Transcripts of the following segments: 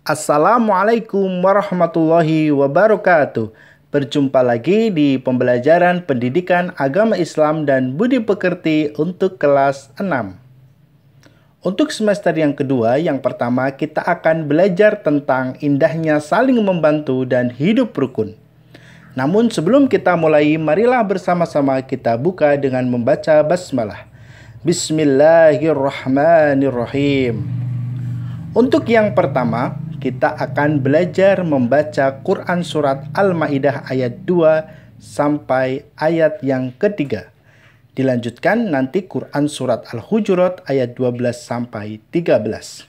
Assalamualaikum warahmatullahi wabarakatuh. Berjumpa lagi di pembelajaran pendidikan agama Islam dan budi pekerti untuk kelas 6. Untuk semester yang kedua, yang pertama kita akan belajar tentang indahnya saling membantu dan hidup rukun. Namun sebelum kita mulai, marilah bersama-sama kita buka dengan membaca basmalah. Bismillahirrahmanirrahim. Untuk yang pertama, kita akan belajar membaca Quran Surat Al-Ma'idah ayat 2 sampai ayat yang ketiga. Dilanjutkan nanti Quran Surat Al-Hujurat ayat 12 sampai 13.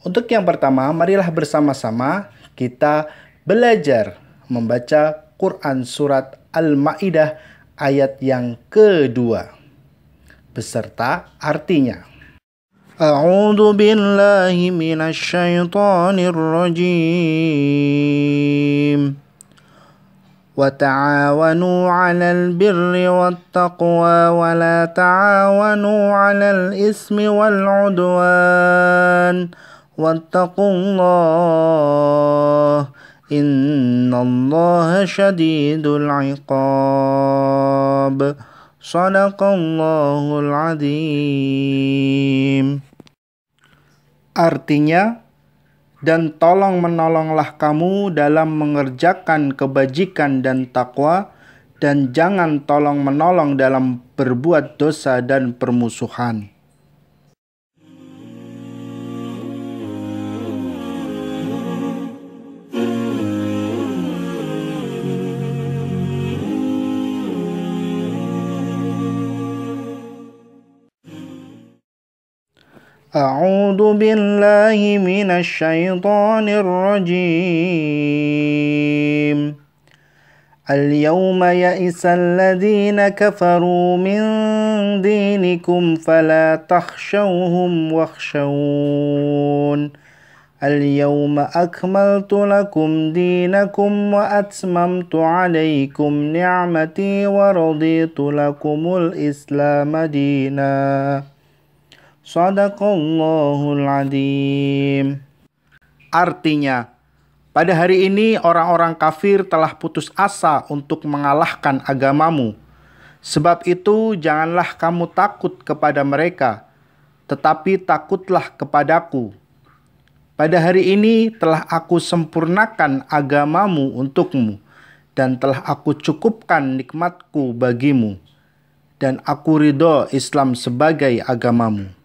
Untuk yang pertama, marilah bersama-sama kita belajar membaca Quran Surat Al-Ma'idah ayat yang kedua beserta artinya. A'udzu billahi minasy syaithanir rajim. Wa ta'awanu 'alal birri wat taqwa wa la ta'awanu 'alal ismi wal 'udwan. Wattaqullah. Innallaha syadidul 'iqab. Shadaqallahul 'adzim. Artinya, dan tolong menolonglah kamu dalam mengerjakan kebajikan dan takwa, dan jangan tolong menolong dalam berbuat dosa dan permusuhan. A'udzu billahi minasy syaithanir rajim. Al-yawma ya'isal ladzina kafaru min dinikum fala takhshawhum wakhshawun. Al-yawma akmaltu lakum dinakum wa atmamtu 'alaykum ni'mati wa raditu lakumul Islam dinan. Shadaqallahul 'adzim. Artinya, pada hari ini orang-orang kafir telah putus asa untuk mengalahkan agamamu. Sebab itu janganlah kamu takut kepada mereka, tetapi takutlah kepadaku. Pada hari ini telah aku sempurnakan agamamu untukmu, dan telah aku cukupkan nikmatku bagimu, dan aku ridho Islam sebagai agamamu.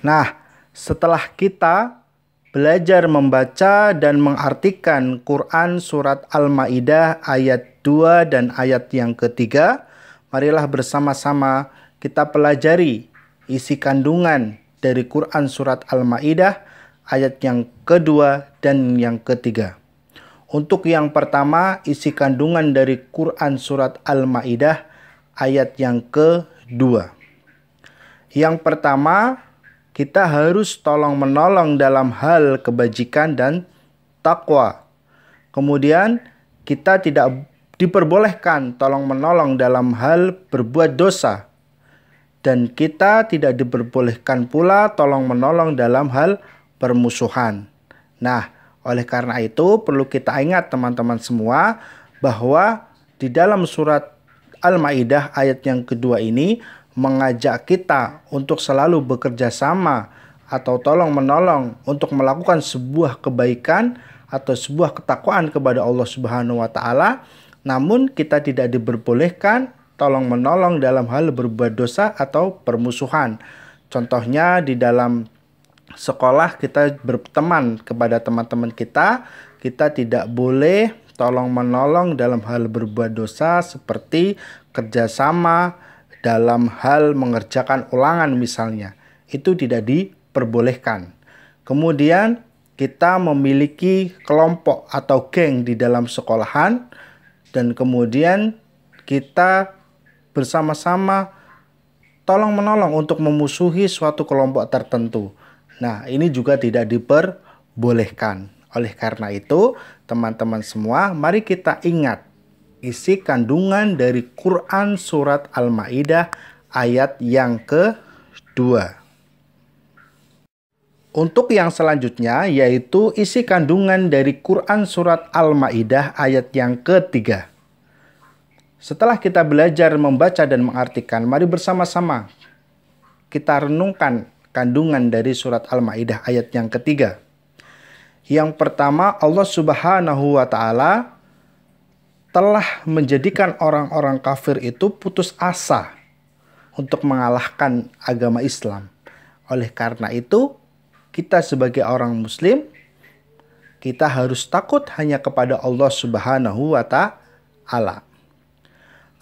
Nah, setelah kita belajar membaca dan mengartikan Quran Surat Al-Ma'idah ayat 2 dan ayat yang ketiga, marilah bersama-sama kita pelajari isi kandungan dari Quran Surat Al-Ma'idah ayat yang kedua dan yang ketiga. Untuk yang pertama, isi kandungan dari Quran Surat Al-Ma'idah ayat yang kedua. Yang pertama, kita harus tolong-menolong dalam hal kebajikan dan takwa. Kemudian, kita tidak diperbolehkan tolong-menolong dalam hal berbuat dosa. Dan kita tidak diperbolehkan pula tolong-menolong dalam hal permusuhan. Nah, oleh karena itu perlu kita ingat teman-teman semua bahwa di dalam surat Al-Ma'idah ayat yang kedua ini mengajak kita untuk selalu bekerja sama atau tolong-menolong untuk melakukan sebuah kebaikan atau sebuah ketakwaan kepada Allah Subhanahu wa taala, namun kita tidak diperbolehkan tolong-menolong dalam hal berbuat dosa atau permusuhan. Contohnya di dalam sekolah kita berteman kepada teman-teman kita tidak boleh tolong-menolong dalam hal berbuat dosa seperti kerjasama dalam hal mengerjakan ulangan misalnya. Itu tidak diperbolehkan. Kemudian kita memiliki kelompok atau geng di dalam sekolahan, dan kemudian kita bersama-sama tolong-menolong untuk memusuhi suatu kelompok tertentu. Nah, ini juga tidak diperbolehkan. Oleh karena itu, teman-teman semua, mari kita ingat isi kandungan dari Quran Surat Al-Ma'idah ayat yang kedua. Untuk yang selanjutnya yaitu isi kandungan dari Quran Surat Al-Ma'idah ayat yang ketiga. Setelah kita belajar membaca dan mengartikan, mari bersama-sama kita renungkan kandungan dari Surat Al-Ma'idah ayat yang ketiga. Yang pertama, Allah Subhanahu wa Ta'ala telah menjadikan orang-orang kafir itu putus asa untuk mengalahkan agama Islam. Oleh karena itu, kita sebagai orang Muslim, kita harus takut hanya kepada Allah Subhanahu wa Ta'ala.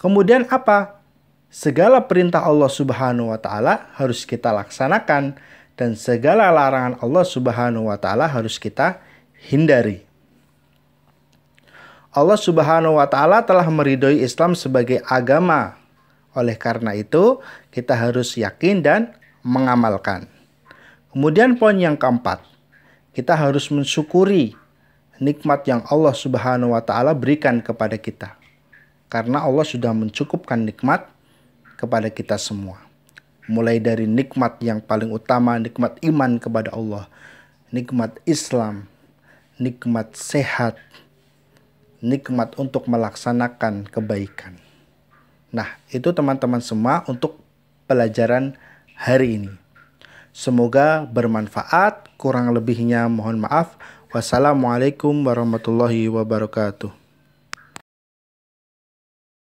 Kemudian apa? Segala perintah Allah Subhanahu wa Ta'ala harus kita laksanakan, dan segala larangan Allah Subhanahu wa Ta'ala harus kita hindari. Allah Subhanahu wa Ta'ala telah meridhoi Islam sebagai agama. Oleh karena itu, kita harus yakin dan mengamalkan. Kemudian poin yang keempat, kita harus mensyukuri nikmat yang Allah Subhanahu wa Ta'ala berikan kepada kita. Karena Allah sudah mencukupkan nikmat kepada kita semua. Mulai dari nikmat yang paling utama, nikmat iman kepada Allah, nikmat Islam, nikmat sehat, nikmat untuk melaksanakan kebaikan. Nah, itu teman-teman semua untuk pelajaran hari ini. Semoga bermanfaat, kurang lebihnya mohon maaf. Wassalamualaikum warahmatullahi wabarakatuh.